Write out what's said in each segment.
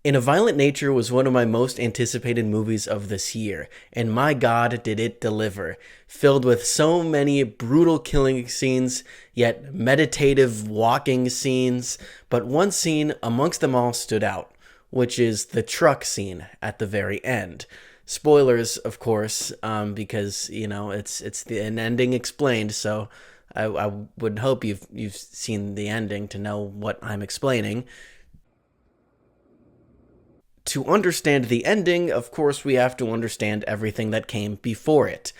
In a Violent Nature was one of my most anticipated movies of this year, and my god did it deliver. Filled with so many brutal killing scenes, yet meditative walking scenes, but one scene amongst them all stood out, which is the truck scene at the very end. Spoilers, of course, because it's an ending explained, so I would hope you've seen the ending to know what I'm explaining. To understand the ending, of course, we have to understand everything that came before it.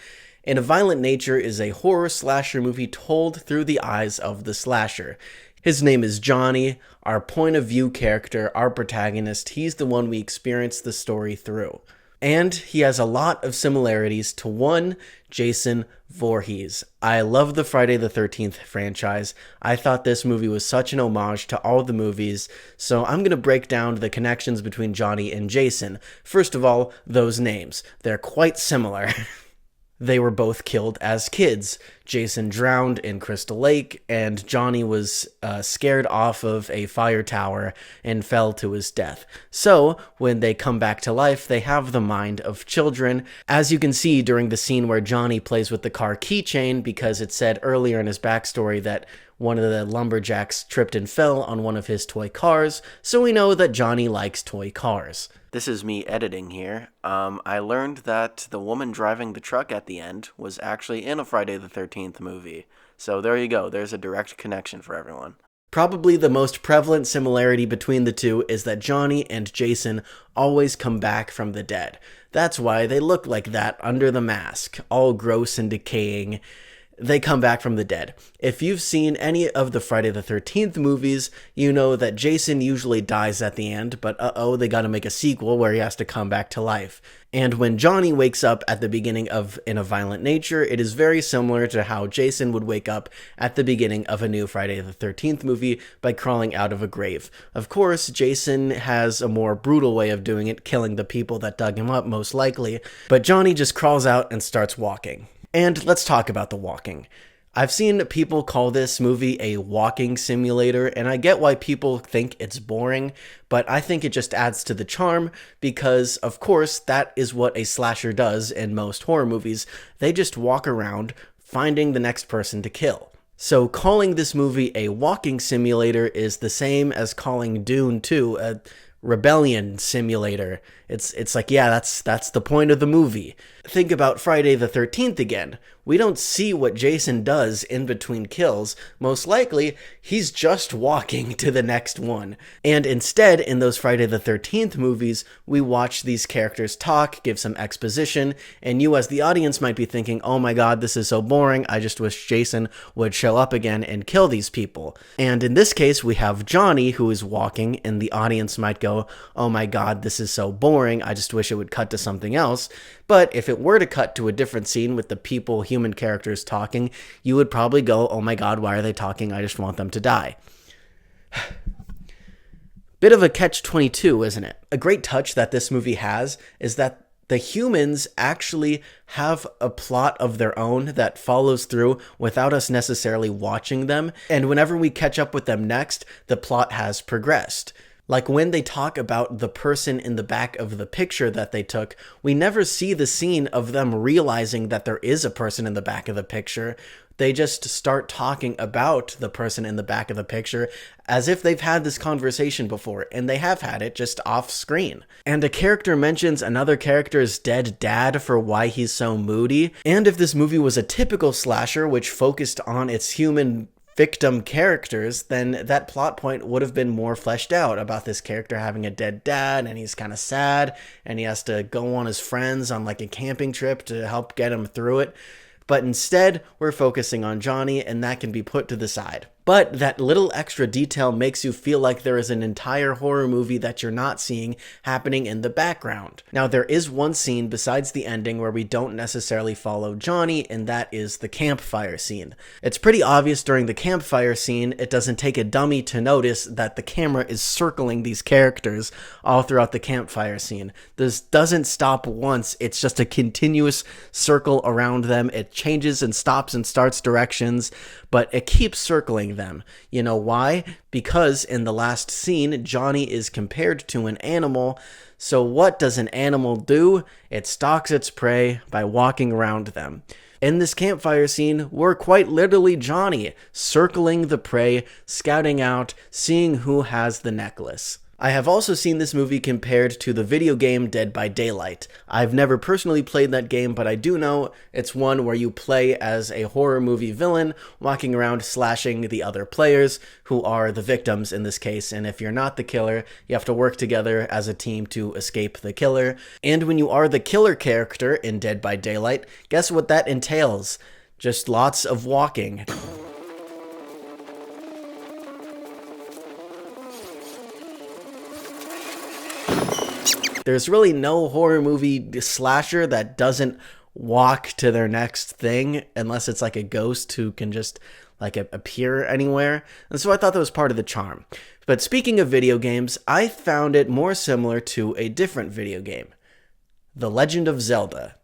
In a Violent Nature is a horror slasher movie told through the eyes of the slasher. His name is Johnny, our point of view character, our protagonist. He's the one we experience the story through. And he has a lot of similarities to one Jason Voorhees. I love the Friday the 13th franchise. I thought this movie was such an homage to all the movies, so I'm going to break down the connections between Johnny and Jason. First of all, those names. They're quite similar. They were both killed as kids. Jason drowned in Crystal Lake, and Johnny was scared off of a fire tower and fell to his death. So, when they come back to life, they have the mind of children, as you can see during the scene where Johnny plays with the car keychain, because it said earlier in his backstory that one of the lumberjacks tripped and fell on one of his toy cars, so we know that Johnny likes toy cars. This is me editing here. I learned that the woman driving the truck at the end was actually in a Friday the 13th movie. So there you go, there's a direct connection for everyone. Probably the most prevalent similarity between the two is that Johnny and Jason always come back from the dead. That's why they look like that under the mask, all gross and decaying. They come back from the dead. If you've seen any of the Friday the 13th movies, you know that Jason usually dies at the end, but they gotta make a sequel where he has to come back to life. And when Johnny wakes up at the beginning of In a Violent Nature, it is very similar to how Jason would wake up at the beginning of a new Friday the 13th movie by crawling out of a grave. Of course, Jason has a more brutal way of doing it, killing the people that dug him up most likely, but Johnny just crawls out and starts walking. And let's talk about the walking. I've seen people call this movie a walking simulator, and I get why people think it's boring, but I think it just adds to the charm because, of course, that is what a slasher does in most horror movies. They just walk around finding the next person to kill. So calling this movie a walking simulator is the same as calling Dune 2 a rebellion simulator. It's like, yeah, that's the point of the movie. Think about Friday the 13th again. We don't see what Jason does in between kills. Most likely, he's just walking to the next one. And instead, in those Friday the 13th movies, we watch these characters talk, give some exposition, and you as the audience might be thinking, oh my god, this is so boring, I just wish Jason would show up again and kill these people. And in this case, we have Johnny who is walking, and the audience might go, oh my god, this is so boring, I just wish it would cut to something else. But if it were to cut to a different scene with the people, human characters talking, you would probably go, oh my god, why are they talking? I just want them to die. Bit of a catch-22, isn't it? A great touch that this movie has is that the humans actually have a plot of their own that follows through without us necessarily watching them, and whenever we catch up with them next, the plot has progressed. Like when they talk about the person in the back of the picture that they took, we never see the scene of them realizing that there is a person in the back of the picture. They just start talking about the person in the back of the picture as if they've had this conversation before, and they have had it just off screen. And a character mentions another character's dead dad for why he's so moody. And if this movie was a typical slasher which focused on its human victim characters, then that plot point would have been more fleshed out about this character having a dead dad, and he's kind of sad, and he has to go on his friends on like a camping trip to help get him through it. But instead, we're focusing on Johnny, and that can be put to the side. But that little extra detail makes you feel like there is an entire horror movie that you're not seeing happening in the background. Now, there is one scene besides the ending where we don't necessarily follow Johnny, and that is the campfire scene. It's pretty obvious during the campfire scene, it doesn't take a dummy to notice that the camera is circling these characters all throughout the campfire scene. This doesn't stop once, it's just a continuous circle around them. It changes and stops and starts directions, but it keeps circling killing them. You know why? Because in the last scene, Johnny is compared to an animal. So what does an animal do? It stalks its prey by walking around them. In this campfire scene, we're quite literally Johnny, circling the prey, scouting out, seeing who has the necklace. I have also seen this movie compared to the video game Dead by Daylight. I've never personally played that game, but I do know it's one where you play as a horror movie villain, walking around slashing the other players, who are the victims in this case, and if you're not the killer, you have to work together as a team to escape the killer. And when you are the killer character in Dead by Daylight, guess what that entails? Just lots of walking. There's really no horror movie slasher that doesn't walk to their next thing unless it's like a ghost who can just like appear anywhere. And so I thought that was part of the charm. But speaking of video games, I found it more similar to a different video game, The Legend of Zelda.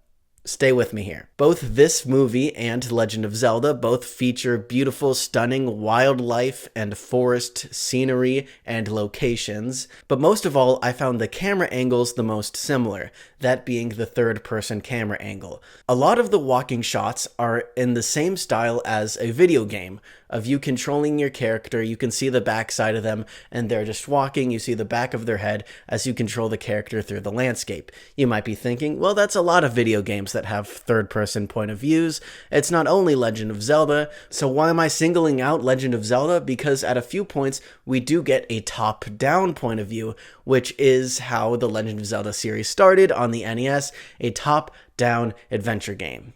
Stay with me here. Both this movie and Legend of Zelda both feature beautiful, stunning wildlife and forest scenery and locations. But most of all, I found the camera angles the most similar, that being the third-person camera angle. A lot of the walking shots are in the same style as a video game, of you controlling your character. You can see the backside of them, and they're just walking. You see the back of their head as you control the character through the landscape. You might be thinking, well, that's a lot of video games that have third-person point of views. It's not only Legend of Zelda. So why am I singling out Legend of Zelda? Because at a few points, we do get a top-down point of view, which is how the Legend of Zelda series started on the NES, a top-down adventure game.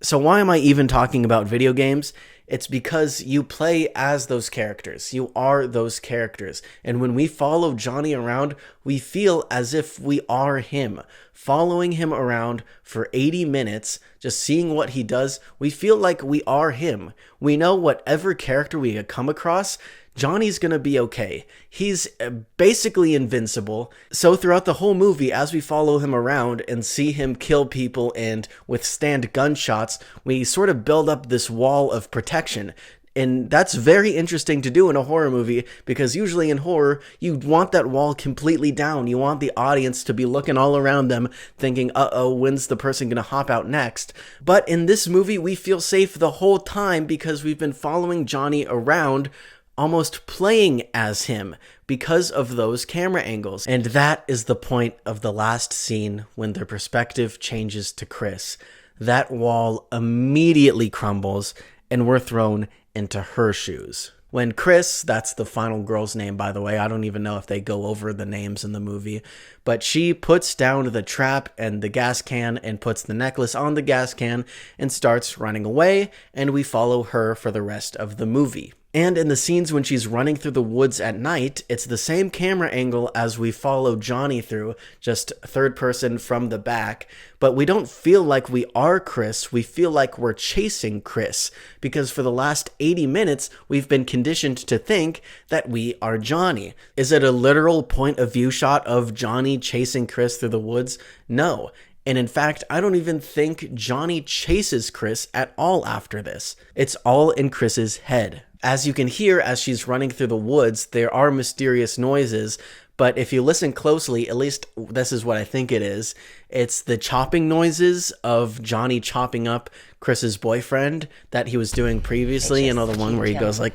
So why am I even talking about video games? It's because you play as those characters. You are those characters. And when we follow Johnny around, we feel as if we are him. Following him around for 80 minutes, just seeing what he does, we feel like we are him. We know whatever character we come across, Johnny's gonna be okay. He's basically invincible. So throughout the whole movie, as we follow him around and see him kill people and withstand gunshots, we sort of build up this wall of protection. And that's very interesting to do in a horror movie, because usually in horror, you want that wall completely down. You want the audience to be looking all around them, thinking, uh-oh, when's the person gonna hop out next? But in this movie, we feel safe the whole time because we've been following Johnny around, almost playing as him because of those camera angles. And that is the point of the last scene when their perspective changes to Chris. That wall immediately crumbles and we're thrown into her shoes. When Chris, that's the final girl's name, by the way, I don't even know if they go over the names in the movie, but she puts down the trap and the gas can and puts the necklace on the gas can and starts running away, and we follow her for the rest of the movie. And in the scenes when she's running through the woods at night, it's the same camera angle as we follow Johnny through, just third person from the back. But we don't feel like we are Chris, we feel like we're chasing Chris. Because for the last 80 minutes, we've been conditioned to think that we are Johnny. Is it a literal point of view shot of Johnny chasing Chris through the woods? No. And in fact, I don't even think Johnny chases Chris at all after this. It's all in Chris's head. As you can hear as she's running through the woods, there are mysterious noises, but if you listen closely, at least this is what I think it is, it's the chopping noises of Johnny chopping up Chris's boyfriend that he was doing previously, you know, the one where he goes like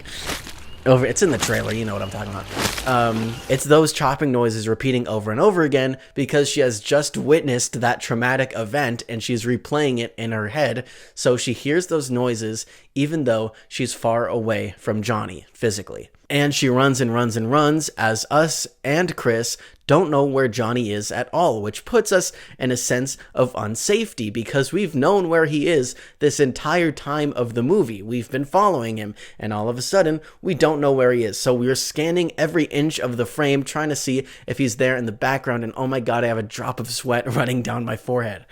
over, it's in the trailer, you know what I'm talking about. It's those chopping noises repeating over and over again because she has just witnessed that traumatic event and she's replaying it in her head. So she hears those noises even though she's far away from Johnny physically. And she runs and runs and runs as us and Chris don't know where Johnny is at all, which puts us in a sense of unsafety because we've known where he is this entire time of the movie. We've been following him, and all of a sudden, we don't know where he is. So we're scanning every inch of the frame, trying to see if he's there in the background, and oh my god, I have a drop of sweat running down my forehead.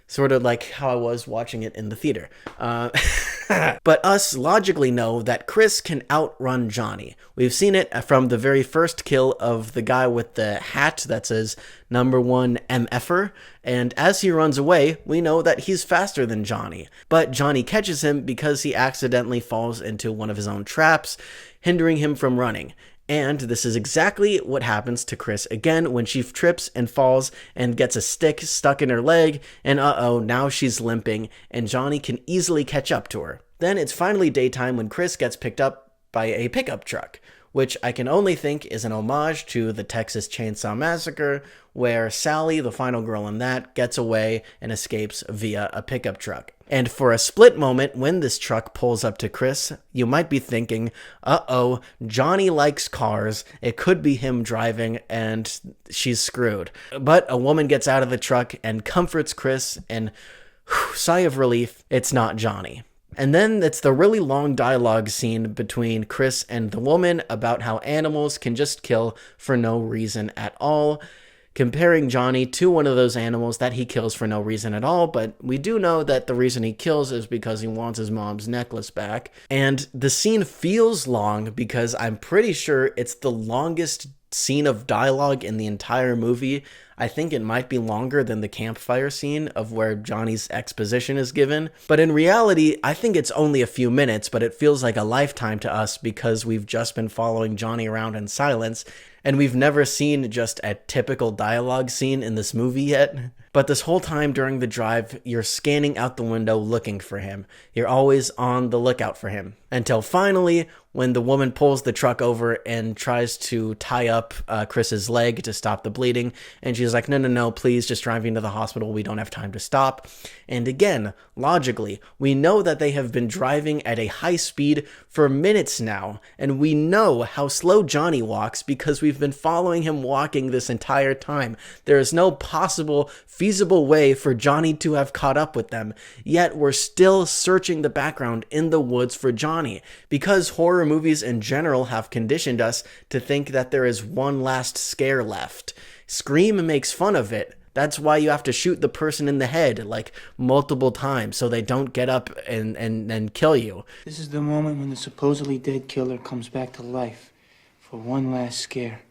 Sort of like how I was watching it in the theater. But us logically know that Chris can outrun Johnny. We've seen it from the very first kill of the guy with the hat that says #1 MFer, and as he runs away, we know that he's faster than Johnny. But Johnny catches him because he accidentally falls into one of his own traps, hindering him from running. And this is exactly what happens to Chris again when she trips and falls and gets a stick stuck in her leg, and now she's limping, and Johnny can easily catch up to her. Then it's finally daytime when Chris gets picked up by a pickup truck, which I can only think is an homage to the Texas Chainsaw Massacre, where Sally, the final girl in that, gets away and escapes via a pickup truck. And for a split moment, when this truck pulls up to Chris, you might be thinking, Johnny likes cars, it could be him driving, and she's screwed. But a woman gets out of the truck and comforts Chris, and sigh of relief, it's not Johnny. And then it's the really long dialogue scene between Chris and the woman about how animals can just kill for no reason at all, comparing Johnny to one of those animals that he kills for no reason at all, but we do know that the reason he kills is because he wants his mom's necklace back. And the scene feels long because I'm pretty sure it's the longest scene of dialogue in the entire movie. I think it might be longer than the campfire scene of where Johnny's exposition is given. But in reality, I think it's only a few minutes, but it feels like a lifetime to us because we've just been following Johnny around in silence, and we've never seen just a typical dialogue scene in this movie yet. But this whole time during the drive, you're scanning out the window looking for him. You're always on the lookout for him. Until finally, when the woman pulls the truck over and tries to tie up Chris's leg to stop the bleeding, and she's like, no, please just drive me to the hospital, we don't have time to stop. And again, logically, we know that they have been driving at a high speed for minutes now, and we know how slow Johnny walks because we've been following him walking this entire time. There is no possible, feasible way for Johnny to have caught up with them, yet we're still searching the background in the woods for Johnny, because horror movies in general have conditioned us to think that there is one last scare left. Scream makes fun of it. That's why you have to shoot the person in the head like multiple times so they don't get up and kill you. This is the moment when the supposedly dead killer comes back to life for one last scare.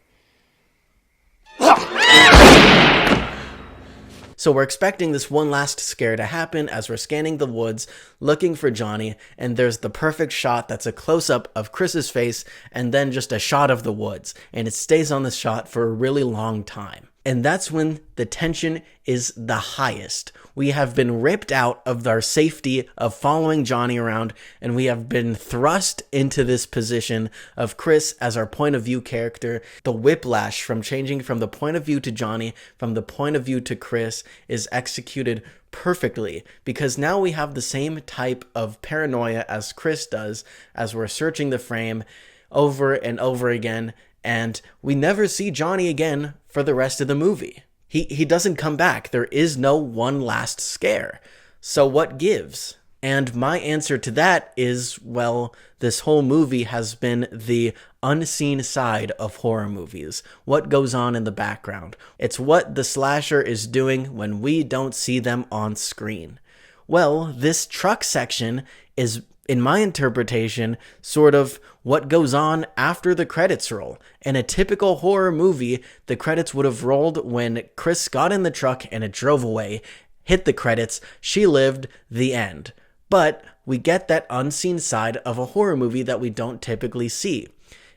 So we're expecting this one last scare to happen as we're scanning the woods looking for Johnny, and there's the perfect shot that's a close-up of Chris's face and then just a shot of the woods, and it stays on the shot for a really long time. And that's when the tension is the highest. We have been ripped out of our safety of following Johnny around, and we have been thrust into this position of Chris as our point of view character. The whiplash from changing from the point of view to Johnny, from the point of view to Chris, is executed perfectly, because now we have the same type of paranoia as Chris does as we're searching the frame over and over again, and we never see Johnny again for the rest of the movie. He doesn't come back. There is no one last scare. So what gives? And my answer to that is, well, this whole movie has been the unseen side of horror movies. What goes on in the background. It's what the slasher is doing when we don't see them on screen. Well, this truck section is, in my interpretation, sort of what goes on after the credits roll. In a typical horror movie, the credits would have rolled when Chris got in the truck and it drove away, hit the credits, she lived, the end. But we get that unseen side of a horror movie that we don't typically see.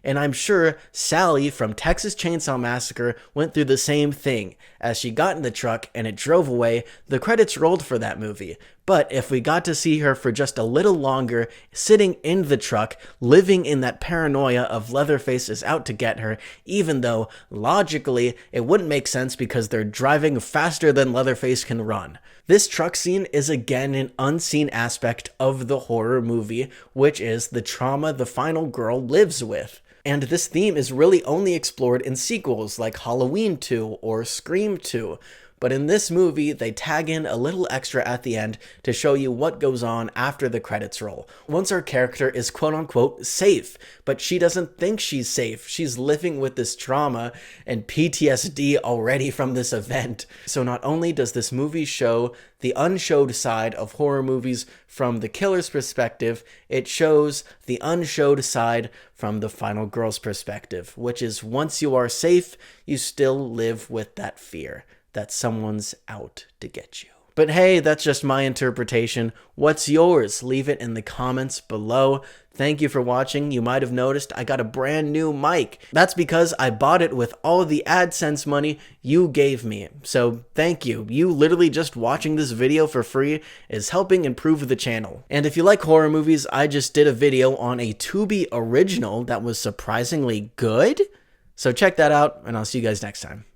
And I'm sure Sally from Texas Chainsaw Massacre went through the same thing. As she got in the truck and it drove away, the credits rolled for that movie. But if we got to see her for just a little longer, sitting in the truck, living in that paranoia of Leatherface is out to get her, even though, logically, it wouldn't make sense because they're driving faster than Leatherface can run. This truck scene is again an unseen aspect of the horror movie, which is the trauma the final girl lives with. And this theme is really only explored in sequels like Halloween 2 or Scream 2. But in this movie, they tag in a little extra at the end to show you what goes on after the credits roll. Once our character is quote-unquote safe, but she doesn't think she's safe. She's living with this trauma and PTSD already from this event. So not only does this movie show the unshowed side of horror movies from the killer's perspective, it shows the unshowed side from the final girl's perspective, which is once you are safe, you still live with that fear that someone's out to get you. But hey, that's just my interpretation. What's yours? Leave it in the comments below. Thank you for watching. You might have noticed I got a brand new mic. That's because I bought it with all of the AdSense money you gave me. So thank you. You literally just watching this video for free is helping improve the channel. And if you like horror movies, I just did a video on a Tubi original that was surprisingly good. So check that out, and I'll see you guys next time.